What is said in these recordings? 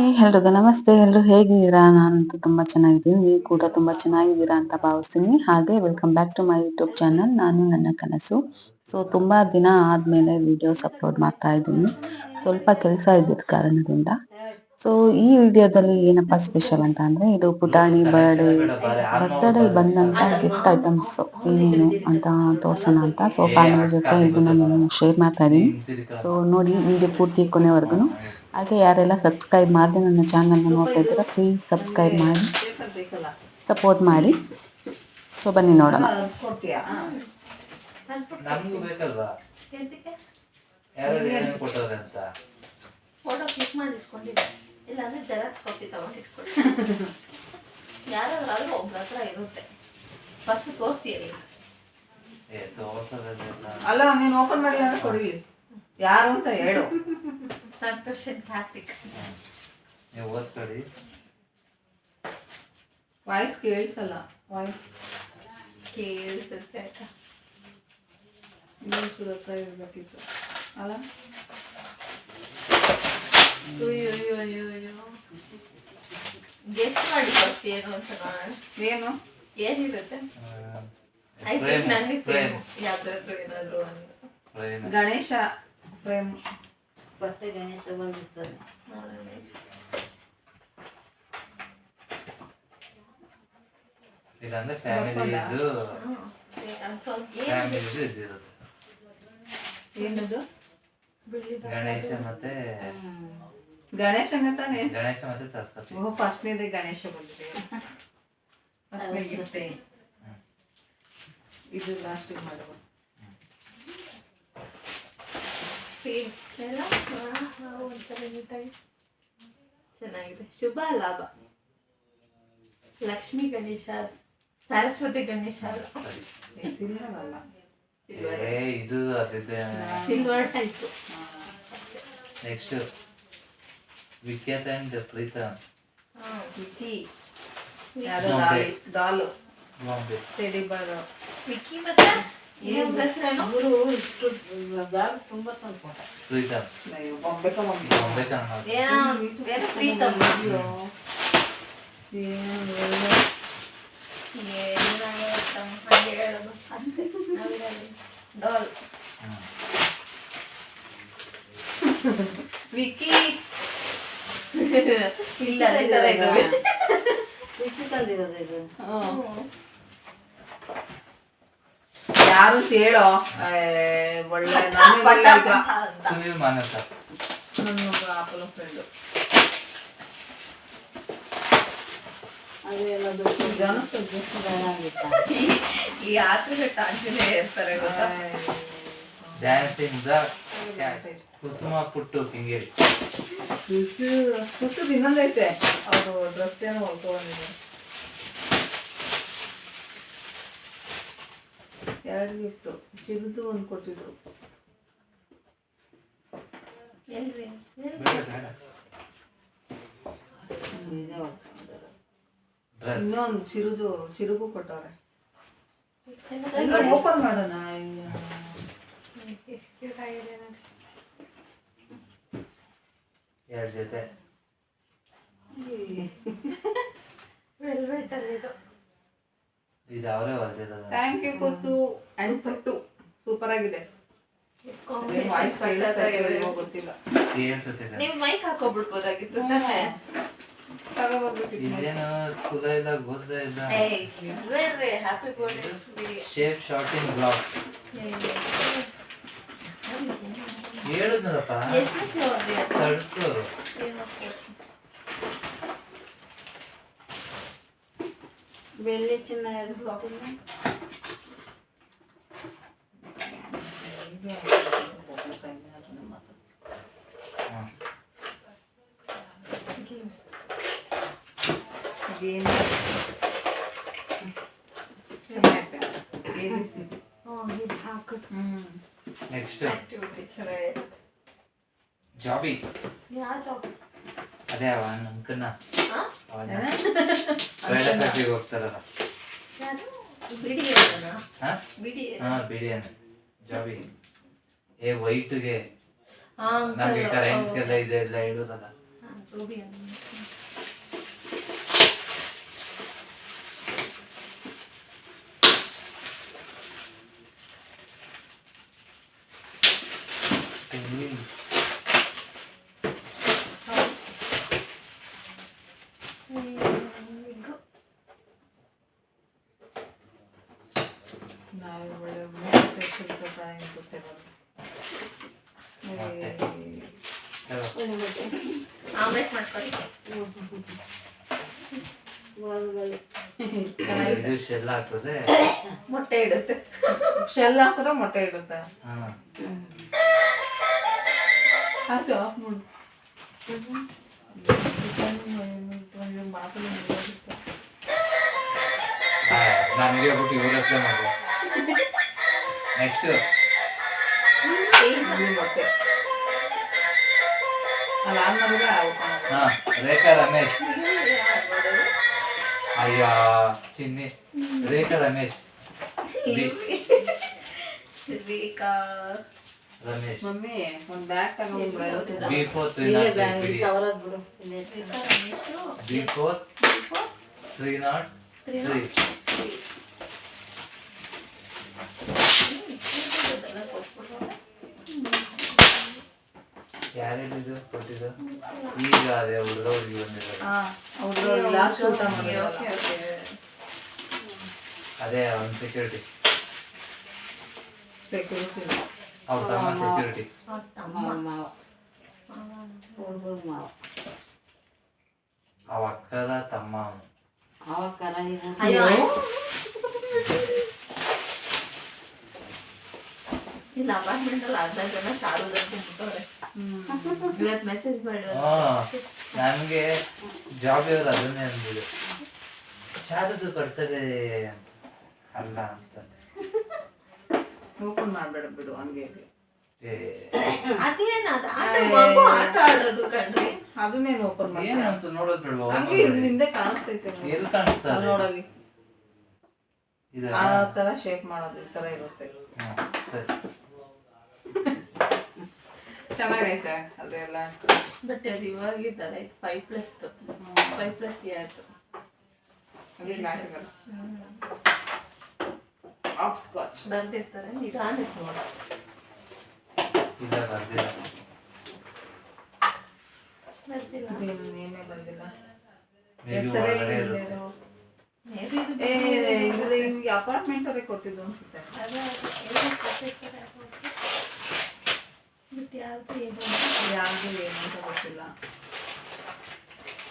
Hi ಎಲ್ರಿಗೂ ನಮಸ್ತೆ. ಎಲ್ಲರೂ ಹೇಗಿದ್ದೀರಾ? ನಾನಂತೂ ತುಂಬಾ ಚೆನ್ನಾಗಿದ್ದೀನಿ. ನೀವು ಕೂಡ ತುಂಬಾ ಚೆನ್ನಾಗಿದ್ದೀರಾ ಅಂತ ಭಾವಿಸ್ತೀನಿ. ಹಾಗೆ welcome back to my YouTube channel. ನಾನು ನನ್ನ ಕನಸು. ತುಂಬಾ ದಿನ ಆದ್ಮೇಲೆ ವಿಡಿಯೋಸ್ ಅಪ್ಲೋಡ್ ಮಾಡ್ತಾ ಇದ್ದೀನಿ. ಸ್ವಲ್ಪ ಕೆಲಸ ಇದ್ದಿದ್ದ ಕಾರಣದಿಂದ. ಈ ವಿಡಿಯೋದಲ್ಲಿ ಏನಪ್ಪಾ ಸ್ಪೆಷಲ್ ಅಂತ ಅಂದ್ರೆ, ಇದು ಪುಟಾಣಿ ಬರ್ತ್ಡೇ ಬಂದಂತ ಗಿಫ್ಟ್ ಐಟಮ್ಸ್ ಏನೇನು ಅಂತ ತೋರ್ಸೋಣ ಅಂತ. ಫ್ಯಾಮಿಲಿ ಜೊತೆ ಇದನ್ನ ನಾನು ಶೇರ್ ಮಾಡ್ತಾ ಇದ್ದೀನಿ. ನೋಡಿ ವಿಡಿಯೋ ಪೂರ್ತಿ ಕೊನೆವರೆಗೂ. ಹಾಗೆ ಯಾರೆಲ್ಲ ಸಬ್ಸ್ಕ್ರೈಬ್ ಮಾಡದೆ ನನ್ನ ಚಾನಲ್ನ ನೋಡ್ತಾ ಇದ್ದೀರಾ, ಪ್ಲೀಸ್ ಸಬ್ಸ್ಕ್ರೈಬ್ ಮಾಡಿ ಸಪೋರ್ಟ್ ಮಾಡಿ. ಬನ್ನಿ ನೋಡೋಣ. ನಮಗೂ ಬೇಕಲ್ವಾ ಯಾರು ಏನು ಕೊಟ್ಟವ್ರೆ ಅಂತ ಫೋಟೋ ಕ್ಲಿಕ್ ಮಾಡಿ ಇಟ್ಕೊಂಡಿದ್ದೆ. ಇಲ್ಲ ಅಂದ್ರೆ ಜೆರಾಕ್ಸ್ ಕಾಪಿ ತಗೊಂಡು ಇಟ್ಕೊಳ್ಳಿ. ಯಾರಾದ್ರೂ ಒಬ್ರ ಹತ್ರ ಇರುತ್ತೆ. ಫಸ್ಟ್ ತೋರಿಸಿ ಹೇಳಿ. ಅಲ್ಲ, ನೀನು ಓಪನ್ ಮಾಡಿ ಅಂದ್ರೆ ಕೊಡಿ. ಯಾರು ಅಂತ ಹೇಳು. ಸಂತೋಷ್ ಕಾರ್ತಿಕ್. ನೀವು ಓದ್ಕೊಳ್ಳಿ. ವಾಯ್ಸ್ ಕೇಳಿಸಲ್ಲ. ವಾಯ್ಸ್ ಕೇಳಿಸುತ್ತೆ ಅಕ್ಕ. ಇನ್ನೊಂದು ಚೂರು ಹತ್ರ ಇರಬೇಕಿತ್ತು ಅಲ್ಲ. ಗೆಸ್ಟ್ ಮಾಡಿ ಫಸ್ಟ್ ಏನು ಅಂತ ನೋಡೋಣ. ಏನು ಏನಿರುತ್ತೆ? ಆಯ್ತು, ನನಗೆ ಪ್ರೇಮ್ ಯಾವ್ದಾದ್ರು ಏನಾದ್ರು ಅಂತ. ಗಣೇಶ ಪ್ರೇಮ್. ಫಸ್ಟ್ ಗಣೇಶ ಬಂದಿರ್ತಾನೆ. ಇದಂದ್ರೆ ಫ್ಯಾಮಿಲಿ ಇದ್ದಿರುತ್ತೆ. ಏನದು? ಗಣೇಶ ಮತ್ತೆ ಗಣೇಶನ ತಾನೆ. ಗಣೇಶ ಮತ್ತೆ ಸರಸ್ವತಿ. ಫಸ್ಟ್ನೇದೇ ಗಣೇಶ ಬಂದಿದೆ. ಫಸ್ಟ್ನೇ ಗಿಫ್ಟ್ ಇದು. ಲಾಸ್ಟಿಗೆ ಮಾಡುವ ಚೆನ್ನಾಗಿದೆ. ಶುಭ ಲಾಭ. ಲಕ್ಷ್ಮೀ ಗಣೇಶ, ಸರಸ್ವತಿ ಗಣೇಶ, ಸಿಲ್ವರ್ ಅಲ್ಲ, ಇದು ಸಿಲ್ವರ್ ಟೈಪ್. ನೆಕ್ಸ್ಟ್ ವಿಖ್ಯಾತ ಅಂಡ್ ಪ್ರೀತಮ್. ವಿಕ್ಕಿ ಯಾರು? ಡಾಲು ಟೆಡಿ ಬಾರ್. ವಿಕ್ಕಿ ಮತ್ತೆ ಅವರು ಇಷ್ಟು ಬ್ಯಾಗ್ ತುಂಬಾ ತಂದ್ಕೊಟ್ಟ. ಪ್ರೀತಮ್ ಏನೋ ಪ್ರೀತಮ್. ಡಾಲ್. ವಿಕ್ಕಿ ಇಲ್ಲ, ಅದೇ ತರ ಇದ್ದಾವೆ. ವಿಕ್ಕಿ ತಂದಿರೋದು ಇದು. ಯಾರು ಹೇಳೋ ಒಳ್ಳೆ ಸುನಿಲ್ ಮಾನಸ, ನನ್ನ ಆಪಲ್ ಫ್ರೆಂಡು. ಈ ಆಸೆಗಟ್ಟ ಅಂಜನೇ ಇರ್ತಾರೆ ಗೊತ್ತಾ. ಡ್ಯಾನ್ಸಿಂಗ್ ಕುಸುಮ ಪುಟ್ಟು ಕಿಂಗೇರಿ. ಕುಸು ಇನ್ನೊಂದೈತೆ. ಅವರು ಡ್ರೆಸ್ ಏನೋ ಹೊಲ್ಕೊಂಡಿದ್ದಾರೆ. 2 ಗಿಫ್ಟು. ಚಿಗುದು ಒಂದು ಕೊಟ್ಟಿದ್ರು. ಇನ್ನೊಂದು ಚಿರುಗು ಕೊಟ್ಟವ್ರೆ. ಓಪನ್ ಮಾಡೋಣ. ಎರಡು ಜೊತೆ ಇದು ಅವರೇ ಹೊಲ್ದಿರೋದು. Thank you Kusu and Puttu. Super ಆಗಿದೆ. ಗೊತ್ತಿಲ್ಲ. ನೀವು ಮೈಕ್ ಹಾಕೋಬಿಡ್ಬೋದಾಗಿತ್ತು. ಇದೇನು ಕುಲ ಇಲ್ಲ ಗೊತ್ತ ಇಲ್ಲ. ಹ್ಯಾಪಿ ಬರ್ತ್ಡೇ ಶೇಪ್ ಶಾರ್ಟ್ ಇನ್ ಬ್ಲಾಕ್ಸ್. ಹೇಳಿದ್ನಲ್ಲಪ್ಪ, ತಡ್ಸು. ಬೆಳ್ಳಿ ಚಿನ್ನ 2 ಬ್ಲಾಕ್ಸ್. ನೆಕ್ಸ್ಟ್ ಜಾಬಿ. ಅದೇ ಅವ ಅಂಕನ ಫ್ಯಾಕ್ಟ್ರಿಗೆ ಹೋಗ್ತಾರಲ್ಲ. ಬಿಡಿಯನ್ ಜಾಬಿ. ವೈಟ್ಗೆ ನಮಗೆ ಕರೆಂಟ್ಗೆಲ್ಲ ಇದೆಲ್ಲ ಇಡೋದಲ್ಲ. ಗೋಬಿ ತೆಂಗಿನ ನಾವು ಒಳ್ಳೆ ಮೊಟ್ಟೆ ಸುಲ್ಕಸ ಏನು ಗೊತ್ತಿರೋದು ಆಮ್ಲೆಟ್ ಮಾಡ್ಕೊಳ್ಳಿ. ಇದು ಶೆಲ್ ಹಾಕಿದ್ರೆ ಮೊಟ್ಟೆ ಇಡುತ್ತೆ. ಶೆಲ್ ಹಾಕಿದ್ರೆ ಮೊಟ್ಟೆ ಇಡುತ್ತೆ. ಹಾ ಆಯ್ತು ಆಫ್ ಮಾಡು. ನನಗೆ ಬಿಟ್ಟು ಇವ್ರ ಹತ್ರ ಮಾಡಿ. ನೆಕ್ಸ್ಟ್ ಮೊಟ್ಟೆ ಅಲ್ಲಿ ಆನ್ ಮಾಡಿದ್ರೆ ಆಗುತ್ತೆ. ಹಾ ರೇಖಾ ರಮೇಶ್. ಅಯ್ಯ ಚಿನ್ನಿ ರೇಖಾ ರಮೇಶ್. ರೇಖಾ ರಮೇಶ್ ಮಮ್ಮಿ ಒಂದು ಬ್ಯಾಗ್ ತಗೊಂಡ್ಬಿಡು. B4 ಇಲ್ಲೇ 303 ಬ್ಯಾಂಕ್ ಬಿಡಿ. ಕವರದ್ ಬಿಡು. ಇಲ್ಲೇ ರೇಖಾ ರಮೇಶು B4 303. ಯಾರಿದ್ದು ಕೊಟ್ಟಿದ್ದು ಈಗ ಅದೇ ಹುಡುಗ ಹುಡುಗಿ ಬಂದಿದ್ದಾರೆ. ಅವ್ರು ಲಾಸ್ಟ್ ಊಟ ಮಾಡಿರಲ್ಲ. ಅದೇ ಒಂದು ಸೆಕ್ಯೂರಿಟಿ ಸೆಕ್ಯೂರಿಟಿ ಅವ್ರ ತಮ್ಮ ಸೆಕ್ಯೂರಿಟಿ. ಮಾವ ಹುಡುಗರು ಮಾವ ಅವ ಅಕ್ಕರ ತಮ್ಮ ಅವನು. ಅವ ಕರಾಗಿ ಅಯ್ಯೋ ಇಲ್ಲ ಅಪಾರ್ಟ್ಮೆಂಟ್ ಅಲ್ಲಿ 14 ಜನ ಶಾರುದಕ್ಕೆ ಬಿಟ್ಟವ್ರೆ. ಇವತ್ತು ಮೆಸೇಜ್ ಮಾಡಿರೋದು. ನನಗೆ ಜಾಬ್ ಇವರು ಅದನ್ನೇ ಅಂದಿದ್ರು, ಚಾರದು ಬರ್ತದೆ ಅಲ್ಲ ಅಂತ. ಓಪನ್ ಮಾಡ್ಬೇಡ ಬಿಡು ಹಂಗೆ. ಅದೇನದು ಆಟ ಮಗು ಆಟ ಆಡೋದು ಕಣ್ರಿ. ಅದನ್ನೇನು ಓಪನ್ ಮಾಡಿ ಏನಂತ ನೋಡೋದ್ ಬಿಡ್ವಾ? ಹಂಗೆ ಹಿಂದೆ ಕಾಣಿಸ್ತೈತೆ ನೋಡಿ. ಎಲ್ಲಿ ಕಾಣಿಸ್ತಾ ಇದೆ? ನೋಡಲ್ಲಿ ಇದು ಆ ತರ ಶೇಪ್ ಮಾಡೋದು ಈ ತರ ಇರುತ್ತೆ. ಸರಿ. ಚೆನ್ನಾಗೈತೆ ಅದೆಲ್ಲ. ಬಟ್ ಅದು ಇವಾಗಿದ್ದಲ್ಲ ಇದು 5+ 5+ ಆಯ್ತು. ಅದಿಲ್ಲ ಆಗಲ್ಲ. ಆಫ್ ಸ್ಕಾಚ್ ಬರ್ದಿರ್ತಾರೆ ನಿಧಾನಕ್ಕೆ ನೋಡ. ಇಲ್ಲ ಬರ್ದಿಲ್ಲ. ಬರ್ದಿಲ್ಲ ಇದೇನು ನೇಮೇ ಬಂದಿಲ್ಲ. ಮೇಬಿ ಹೆಸರೇ ಒಳಗಡೆ ಇಲ್ಲದೆ ಇರುತ್ತೆ. ಇರೋ. ಮೇಬಿ ಇದು ನಿಮ್ಗೆ ಅಪಾರ್ಟ್ಮೆಂಟ್ ಅವರೇ ಕೊಟ್ಟಿದ್ದು ಅನ್ಸುತ್ತೆ. ಬಟ್ ಯಾವ್ದು ಏನು ಯಾವುದು ಏನು ಅಂತ ಗೊತ್ತಿಲ್ಲ.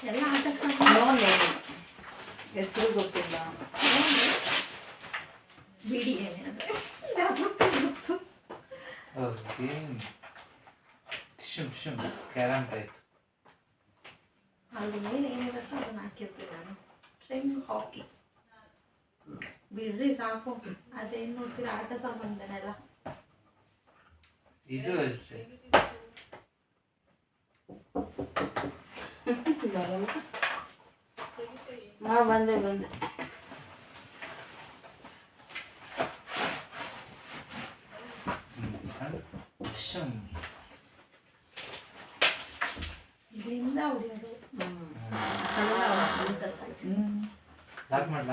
ಎಲ್ಲ ಆಟಕ್ಕೆ ನೋ ನೇಮ್, ಹೆಸರು ಗೊತ್ತಿಲ್ಲ. ಬಿಡಿ ಏನೇ ಅಂದರೆ ಓಕೆ. ಶುಮ್ carrom type. ಅದ್ರ ಮೇಲೆ ಏನಿರುತ್ತೋ ಅದನ್ನ ಹಾಕಿರ್ತೀನಿ ನಾನು. ಸ್ಟ್ರಿಂಗ್ ಹಾಕಿ ಬಿಡ್ರಿ ಸಾಕು. ಅದೇನು ನೋಡ್ತೀರಾ ಆಟ ಸಾಮಾನ್ದನೆಲ್ಲ. ಇದು ಅಷ್ಟೇ. ಬಂದೆ ಶುಮ್. ಇದರಿಂದ ಹೊಡಿಯೋದು. ಲಾಕ್ ಮಾಡಿ.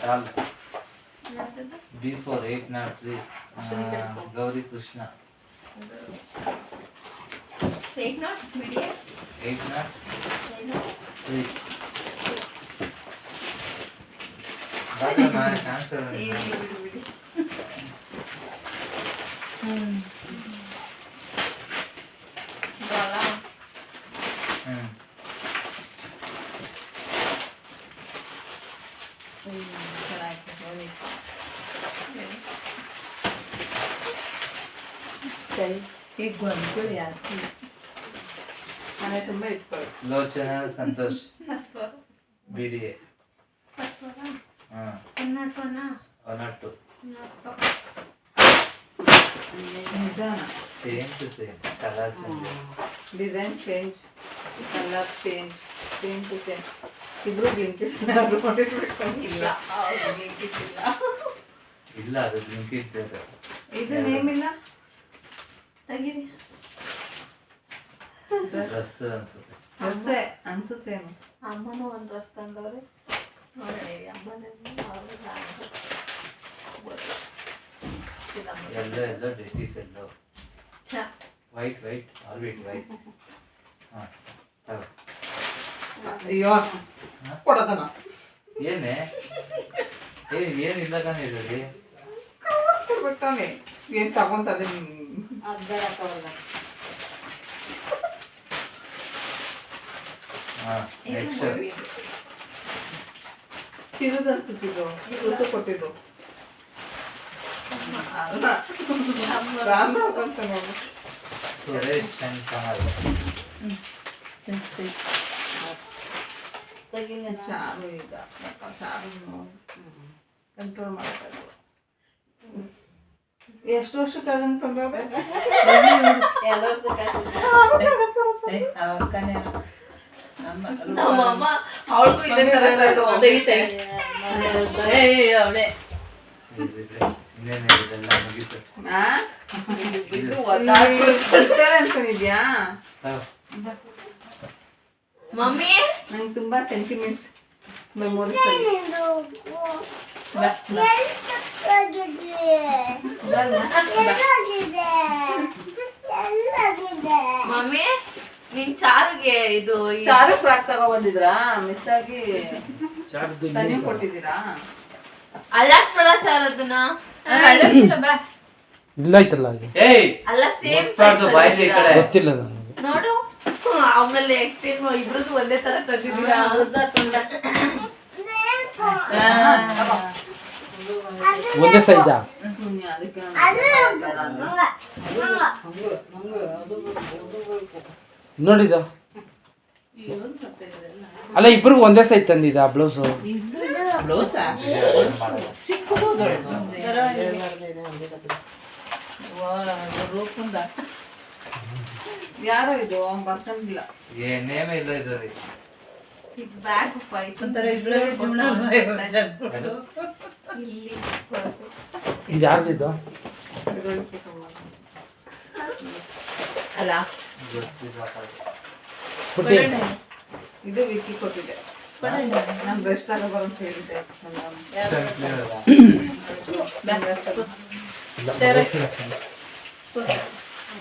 ಡಾಲ್ B4 803 ಗೌರಿ ಕೃಷ್ಣ. ಟೇಕ್ ನಾಟ್ ಬಿಡಿ 803. ಕ್ಯಾನ್ಸರ್ ಬಿಡಿ. ಬಾಲ ಚೆನ್ನಾಗಿತ್ತು ನೋಡಿ. ಈಗ ಬಂದು ಯಾಕೆ ಮನೆ ತುಂಬ ಇಟ್ಕೊಳ್ಳಿ. ಲೋಚನ ಸಂತೋಷ್ BDA. ಕರ್ನಾಟಕನ ಒನಟ್ಟು ನಿಧಾನ. Same to same colour change. Design change, colour change, same to same. ಇಬ್ರು ಬ್ಲಿಂಕಿಟ್ ನೋಡಿರ್ಬೇಕು. ಇಲ್ಲ ಇಲ್ಲ ಅದು ಬ್ಲಿಂಕಿಟ್ ಇದು ನೇಮ್ ಇಲ್ಲ ತೆಗೀರಿ. ಡ್ರೆಸ್ ಡ್ರೆಸ್ ಅನ್ಸುತ್ತೆ. ಡ್ರೆಸ್ಸೇ ಅನ್ಸುತ್ತೇನು. ಅಮ್ಮನೂ ಒಂದು ಡ್ರೆಸ್ ತಂದವ್ರೆ ನೋಡಿ. ಅಮ್ಮನೇ ಎಲ್ಲೋ ಎಲ್ಲೋ ಡಿಸ್ಟಿಕ್ ಎಲ್ಲೋ ವೈಟ್ ವೈಟ್ ಆರ್ಬಿಟ್ ವೈಟ್. ಹಾಂ ತಗೋ. ಅಯ್ಯೋ ಕೊಡತನ ಏನೇ ಏನಿಲ್ಲ ಕಾಣಿ ಇದರಲ್ಲಿ. ಕೊಡ್ತಾನೆ ಏನು ತಗೊಂತದೆ. ಅದು ಬೇಡ ತಗೊಳ್ಳ. ಹಾಂ ನೆಕ್ಸ್ಟ್ ಚಿನ್ನದ ಅನ್ಸುತ್ತಿದ್ದು ಹೊಸ ಕೊಟ್ಟಿದ್ದು ಅಲ್ಲ ರಾಮ ಅಂತ ನೋಡು. ಸುರೇಶ್ ಶಂಕರ್. ತೆಗಿಲ್ಲ. ಚಾರು ಈಗ ಚಾರು ಕಂಟ್ರೋಲ್ ಮಾಡ್ತಾ ಇದ್ವು. ಎಷ್ಟು ವರ್ಷಕ್ಕಾಗಂತ ನಮ್ಮಮ್ಮ ಅವಳಿಗೂ ಇದೇ ತರ ಅವಳೆ ಇನ್ನೇನು ಇದೆಲ್ಲ ಮುಗೀತು. ಅನ್ಕೊಂಡಿದ್ಯಾ? ತಗೋ. ಮಮ್ಮಿ ನಂಗೆ ತುಂಬಾ ಸೆಂಟಿಮೆಂಟ್ ಮೆಮೊರೀಸ್. ಮಮ್ಮಿ ನಿನ್ ಚಾರುಗೆ ಇದು ಚಾರು ಫ್ರಾಕ್ ತಗೋ ಬಂದಿದ್ರಾ? ಮಿಸ್ ಆಗಿ ತನಿ ಕೊಟ್ಟಿದ್ದೀರಾ? ಅಲ್ಲಾಡ್ಸ್ಬೇಡ ಚಾರು ಅದನ್ನ. ಇಲ್ಲ ಐತಲ್ಲ ಅದು ಏಯ್ ಅಲ್ಲ ಸೇಮ್ ಗೊತ್ತಾಯ್ತು ಬಾಯ್ಲಿ ಈ ಕಡೆ. ಗೊತ್ತಿಲ್ಲ ನನಗೆ. ನೋಡು. ಆಮೇಲೆ ಎಕ್ಸ್ಚೇಂಜ್ ಇಬ್ರದ್ದು ಒಂದೇ ತರ ತಂದಿದ್ದೀರಾ? ಒಂದೇ ಸೈಜಾ? ಶೂನ್ಯ ಅದಕ್ಕೆ ನೋಡಿದ ಅಲ್ಲ ಇಬ್ರಿಗೂ ಒಂದೇ ಸೈಜ್ ತಂದಿದ್ದ ಬ್ಲೌಸು. ಯಾರೋ ಇದು ಬರ್ಕೊಂಡಿಲ್ಲ. ಏನೇಮೇ ಇಲ್ಲ ಇದ್ರಲ್ಲಿ. ಬ್ಯಾಗ್ ಫೈಟ್ ಇದು ಯಾರ್ದಿದ್ದು? ಅಲ್ಲ ಗೊತ್ತಿಲ್ಲ. ಪುಟ್ಟಿ ಇದು ವಿಕ್ಕಿ ಕೊಟ್ಟಿದೆ. ನಾನು ಬ್ರಷ್ ತಗೋಬಾರ ಅಂತ ಹೇಳಿದ್ದೆ.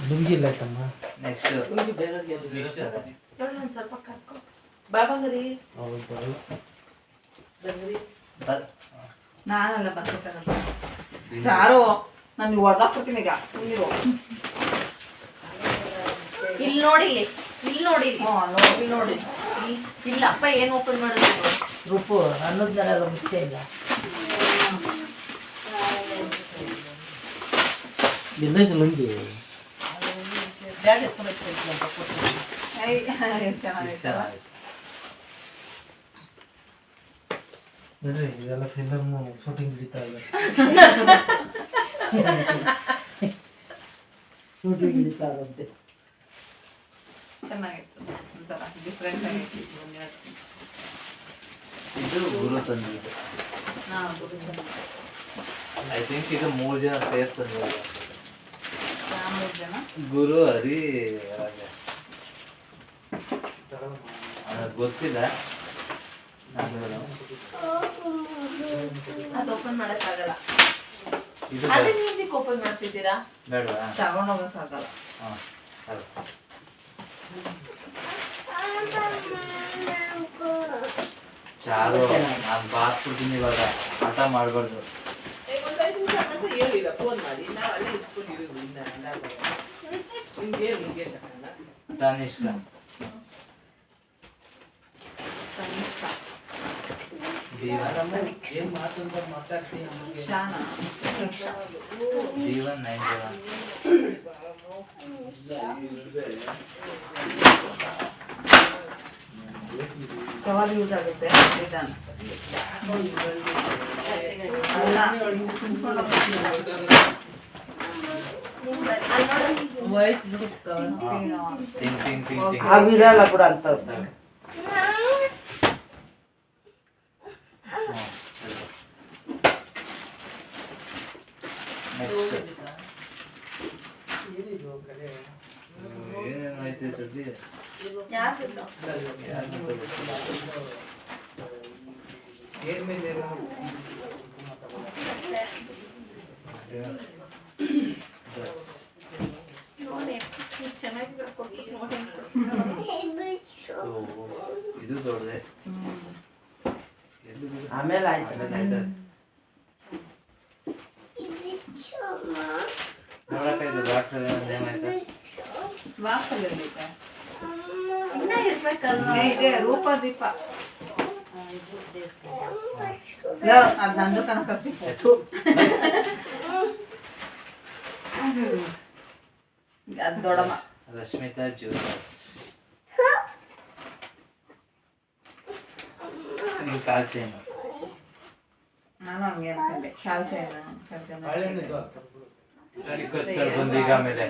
ಲುಂಗಿ ಇಲ್ಲ ಆಯ್ತಮ್ಮ. ನೆಕ್ಸ್ಟ್ ಸ್ವಲ್ಪ ಕರ್ಕೊ. ನಾನಲ್ಲ ಬಟ್ಟೆ ತಗೊಂಡು ಚಾರು ನಾನು ಹೊಡೆದಾಕ್ಬಿಡ್ತೀನಿ ಈಗ. ನೀರು ಇಲ್ಲಿ ನೋಡಿ, ಇಲ್ಲಿ ನೋಡಿ, ನೋಡಿ ನೋಡಿ ಇಲ್ಲ ಅಪ್ಪ ಏನ್ ಓಪನ್ ಮಾಡೋದು ರುಪ್ಪು ಅನ್ನೋದ್ನೆಲ್ಲ ಮುಚ್ಚೆ ಇಲ್ಲ. ಎಲ್ಲೈತೆ ಲುಂಗಿ? ಚೆನ್ನಾಗಿತ್ತು. ನೋಡ್ರಿ ಇದೆಲ್ಲ ಫಿಲಮ್ ಶೂಟಿಂಗ್ ಹಿಡಿತಾ ಇದೆ. ಶೂಟಿಂಗ್ ಹಿಡಿತಾ ಇದಂತೆ. ಚೆನ್ನಾಗಿತ್ತು. ಒಂಥರ ಡಿಫ್ರೆಂಟ್ ಆಗಿತ್ತು. ಇದು ಗುರು ತಂದಿದ್ದು. ಹಾಂ ಐ ಥಿಂಕ್ ಇದು 3 ಜನ ಸೇರ್ ತಂದಿದ್ದು. 3 ಜನ ಗುರು ಹರಿ ರಾಜ. ಗೊತ್ತಿಲ್ಲ. ಅದು ಓಪನ್ ಮಾಡಕ್ಕಾಗಲ್ಲ. ಇದು ಅದನ್ನ ಇದಕ್ಕೆ ಓಪನ್ ಮಾಡ್ತಿದ್ದೀರಾ? ಬೇಡವಾ? ತಗೊಂಡೋಗಕ್ಕಾಗಲ್ಲ. ಹಾಂ ಚಾರು ನಾನು ಬಾಸ್ಬಿಡ್ತೀನಿ ಇವಾಗ. ಆಟ ಮಾಡಬಾರ್ದು. ತನಿಷ್ಕ ಶಾನ D1 91. ಕವರ್ ಯೂಸ್ ಆಗುತ್ತೆ. ರಿಟರ್ನ್ ಅಲ್ಲ ವೈಟ್ ಟಿಂಗ್ ಟಿಂಗ್ ಟಿಂಗ್ ಟಿಂಗ್. ಅವಿರಲ್ಲ ಕೂಡ ಅಂತ. ನೆಕ್ಸ್ಟ್ ಏನೇನು ಐತೆ ಸುದ್ದಿ ಯಾರು ಯಾರನ್ನ ಗೊತ್ತಿಲ್ಲ. ಏನ್ ಮೇಲೆ Dress. ನೋಡಿ ಎಷ್ಟು ಚೆನ್ನಾಗಿ ಕೊಟ್ಟು ನೋಡಿ ಇದು ದೊಡ್ಡದೆ ಎಲ್ಲಿ ಆಮೇಲೆ ಆಯ್ತು. ಆಯ್ತು ನೋಡಕ್ಕ ಇದು ಬಾಕ್ಸಲ್ಲಿ ಏನಾಯ್ತು ಬಾಕ್ಸಲ್ಲಿ ಇರ್ಬೇಕಾ? ಇನ್ನ ಇರ್ಬೇಕಲ್ವಾ ಇದೆ ರೂಪ ದೀಪ. ಅದ್ ನಂದು ಕಣ ಖರ್ಚಿ ಅದ್ ದೊಡ್ಡಮ್ಮ. ರಶ್ಮಿತಾ ಜ್ಯೂಸಸ್ ನಿನ್ ಕಾಲ್ ಚೈನು ನಾನು ಹಂಗೆ ಅನ್ಕೊಂಡೆ ಶಾಲ್ ಚೈನ ಬಾಳೆಹಣ್ಣು ಕೊಚ್ಚಳು ಬಂದೀಗ ಆಮೇಲೆ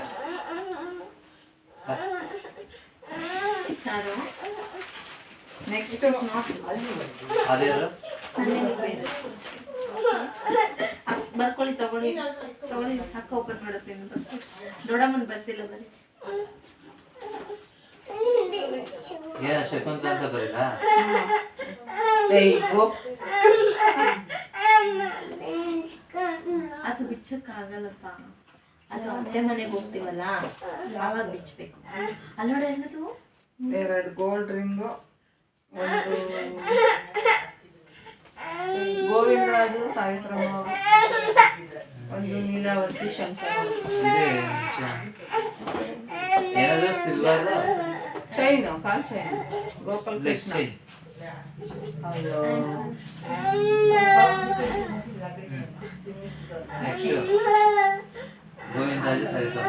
ಸಾರು ನೆಕ್ಸ್ಟ್ ಅದೇರು ಬರ್ಕೊಳ್ಳಿ ತಗೊಳ್ಳಿ ತಗೊಳ್ಳಿ ಅಕ್ಕ ಓಪನ್ ಮಾಡುತ್ತೆ ಅಂತ ದೊಡ್ಡಮ್ಮನ್ ಬರ್ತಿಲ್ಲ ಬರೀ ಏನ ಶಕುಂತ ಅಂತ ಬರೀತಾ ಅದು ಬಿಡ್ಸಕ್ ಆಗಲ್ಲಪ್ಪ ಅದು ಅತ್ತೆ ಮನೆಗೆ ಹೋಗ್ತೀವಲ್ಲ ಯಾವಾಗ ಬಿಚ್ಚಬೇಕು ಅಲ್ಲೋಡ ಏನದು 2 ಗೋಲ್ಡ್ ರಿಂಗು, ಒಂದು ಗೋವಿಂದರಾಜು ಸಾವಿತ್ರಮ್ಮ, ಒಂದು ನೀಲಾವತಿ ಶಂಕರ ಏನದು ಸಿಲ್ವರ್ ಚೈನು ಕಾಲ್ chain Gopal leg Krishna. Chain ಅಯ್ಯೋ ನೆಕ್ಸ್ಟ್ ಗೋವಿಂದರಾಜು ಸರಿತಾ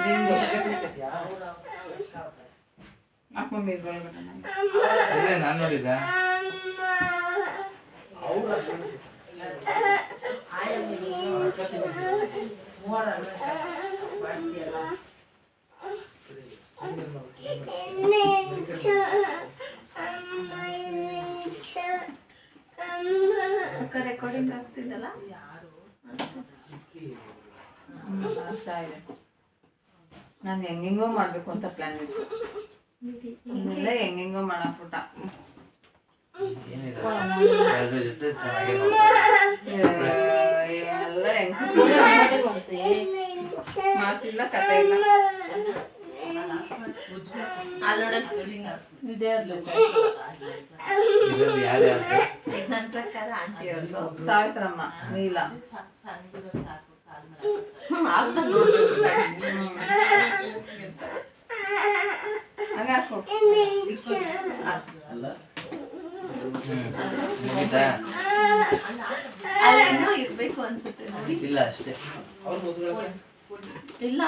ರಿಂಗು ಹಾಕೊಂಡ್ ಇದೇ ನಾನು ನೋಡಿದ ರೆಕಾರ್ಡಿಂಗ್ ಆಗ್ತಿದ್ದಲ್ಲ ಆಗ್ತಾ ಇದೆ. ನಾನು ಹೆಂಗೆಂಗೋ ಮಾಡ್ಬೇಕು ಅಂತ ಪ್ಲಾನ್ ಇತ್ತು. ಇನ್ನೆಲ್ಲ ಹೆಂಗೆಂಗೋ ಮಾಡಾಕ್ಬಿಟ್ಟ. ಏನಿಲ್ಲ ಅದ್ರ ಜೊತೆ ಚೆನ್ನಾಗಿ ನೋಡ್ತಾರೆ ಎಲ್ಲ ಹೆಂಗ್ ಮಾತಿಲ್ಲ ಕತೆ ಇಲ್ಲ. ಇದ್ರಲ್ಲಿ ಯಾರ್ಯಾರು ನನ್ನ ಪ್ರಕಾರ ಆಂಟಿ ಅವ್ರದ್ದು ಸಾವಿತ್ರಮ್ಮ ನೀಲ ಹಂಗೆ ಹಾಕು. ಮುಗಿತಾ ಅಲ್ಲೇನೋ ಇರ್ಬೇಕು ಅನ್ಸುತ್ತೆ ನೋಡಿ ಇಲ್ಲ ಅಷ್ಟೇ ಇಲ್ಲ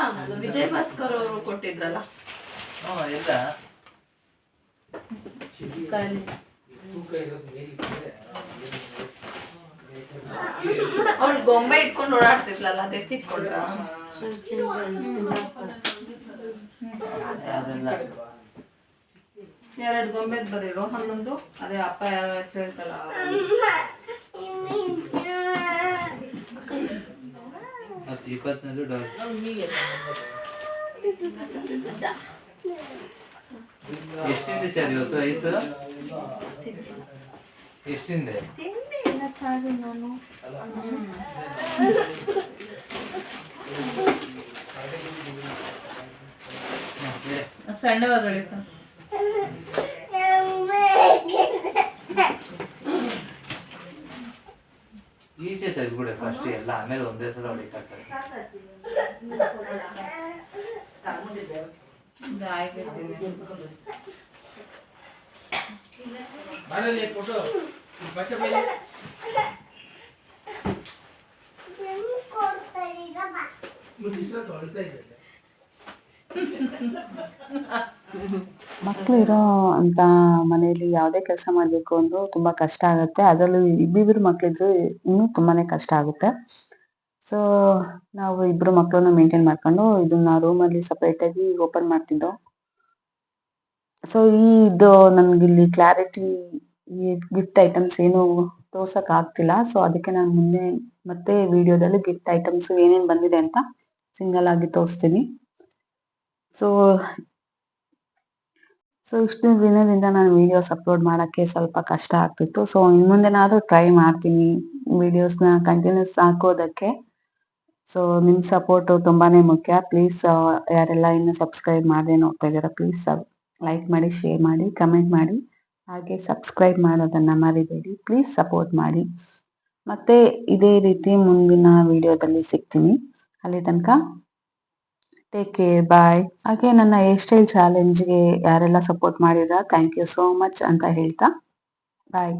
ವಿಜಯ್ ಭಾಸ್ಕರ್ ಅವರು ಕೊಟ್ಟಿದ್ರಲ್ಲ ಎಲ್ಲ ಅವ್ಳು ಗೊಂಬೆ ಇಟ್ಕೊಂಡು ಓಡಾಡ್ತಿದ್ಲಲ್ಲ ಅದೆತ್ತಿಟ್ಕೊಂಡ್ರ ಅದೆಲ್ಲ 2 ಗೊಂಬೆದ್ ಬರೀ ರೋಹನ್ ಒಂದು ಅದೇ ಅಪ್ಪ ಯಾರ ಹೆಸರು ಹೇಳ್ತಲ್ಲ ಮತ್ತೆ 20 ಡಾಲರ್ ಎಷ್ಟಿಂದ ಸರ್ ಇವತ್ತು ಐಸು ಎಷ್ಟಿಂದೆ ತಿಂಡಿ ಇಲ್ಲ ಚಾರು ನಾನು ಸಣ್ಣವಾಗ ಹೇಳಿತ ಈಚೆ ತೆಗ್ಬಿಡೆ ಫಸ್ಟ್ ಎಲ್ಲ ಆಮೇಲೆ ಒಂದೇ ಸಲ ಹೊಡಿತಾರೆ ಫೋಟೋ ಮಕ್ಳು ಇರೋ ಅಂತ ಮನೆಯಲ್ಲಿ ಯಾವುದೇ ಕೆಲಸ ಮಾಡ್ಬೇಕು ಅಂದ್ರೂ ತುಂಬಾ ಕಷ್ಟ ಆಗುತ್ತೆ. ಅದರಲ್ಲೂ ಇಬ್ಬಿಬ್ರು ಮಕ್ಳಿದ್ರು ಇನ್ನೂ ತುಂಬಾನೇ ಕಷ್ಟ ಆಗುತ್ತೆ. ಸೊ ನಾವು ಇಬ್ರು ಮಕ್ಕಳನ್ನ ಮೇಂಟೈನ್ ಮಾಡ್ಕೊಂಡು ಇದನ್ನ ರೂಮಲ್ಲಿ ಸಪರೇಟ್ ಆಗಿ ಓಪನ್ ಮಾಡ್ತಿದ್ದೋ. ಸೊ ಇದು ನನ್ಗಿಲ್ಲಿ ಕ್ಲಾರಿಟಿ ಈ ಗಿಫ್ಟ್ ಐಟಮ್ಸ್ ಏನು ತೋರ್ಸಕ್ ಆಗ್ತಿಲ್ಲ. ಸೊ ಅದಕ್ಕೆ ನಾನು ಮುಂದೆ ಮತ್ತೆ ವಿಡಿಯೋದಲ್ಲಿ ಗಿಫ್ಟ್ ಐಟಮ್ಸ್ ಏನೇನ್ ಬಂದಿದೆ ಅಂತ ಸಿಂಗಲ್ ಆಗಿ ತೋರಿಸ್ತೀನಿ. ಸೊ ಇಷ್ಟು ದಿನದಿಂದ ನಾನು ವಿಡಿಯೋಸ್ ಅಪ್ಲೋಡ್ ಮಾಡೋಕ್ಕೆ ಸ್ವಲ್ಪ ಕಷ್ಟ ಆಗ್ತಿತ್ತು. ಸೊ ಇನ್ನು ಮುಂದೆನಾದರೂ ಟ್ರೈ ಮಾಡ್ತೀನಿ ವಿಡಿಯೋಸ್ನ ಕಂಟಿನ್ಯೂಸ್ ಹಾಕೋದಕ್ಕೆ. ಸೊ ನಿಮ್ಮ ಸಪೋರ್ಟು ತುಂಬಾ ಮುಖ್ಯ. ಪ್ಲೀಸ್ ಯಾರೆಲ್ಲ ಇನ್ನೂ ಸಬ್ಸ್ಕ್ರೈಬ್ ಮಾಡದೆ ನೋಡ್ತಾ ಇದ್ದೀರಾ, ಪ್ಲೀಸ್ ಲೈಕ್ ಮಾಡಿ, ಶೇರ್ ಮಾಡಿ, ಕಮೆಂಟ್ ಮಾಡಿ, ಹಾಗೆ ಸಬ್ಸ್ಕ್ರೈಬ್ ಮಾಡೋದನ್ನು ಮರಿಬೇಡಿ. ಪ್ಲೀಸ್ ಸಪೋರ್ಟ್ ಮಾಡಿ. ಮತ್ತೆ ಇದೇ ರೀತಿ ಮುಂದಿನ ವಿಡಿಯೋದಲ್ಲಿ ಸಿಗ್ತೀನಿ. ಅಲ್ಲಿ ತನಕ ಟೇಕ್ ಕೇರ್, ಬಾಯ್. ಹಾಗೆ ನನ್ನ ಹೇರ್ ಸ್ಟೈಲ್ ಚಾಲೆಂಜ್ಗೆ ಯಾರೆಲ್ಲ ಸಪೋರ್ಟ್ ಮಾಡಿದ್ರ ಥ್ಯಾಂಕ್ ಯು ಸೋ ಮಚ್ ಅಂತ ಹೇಳ್ತಾ ಬಾಯ್.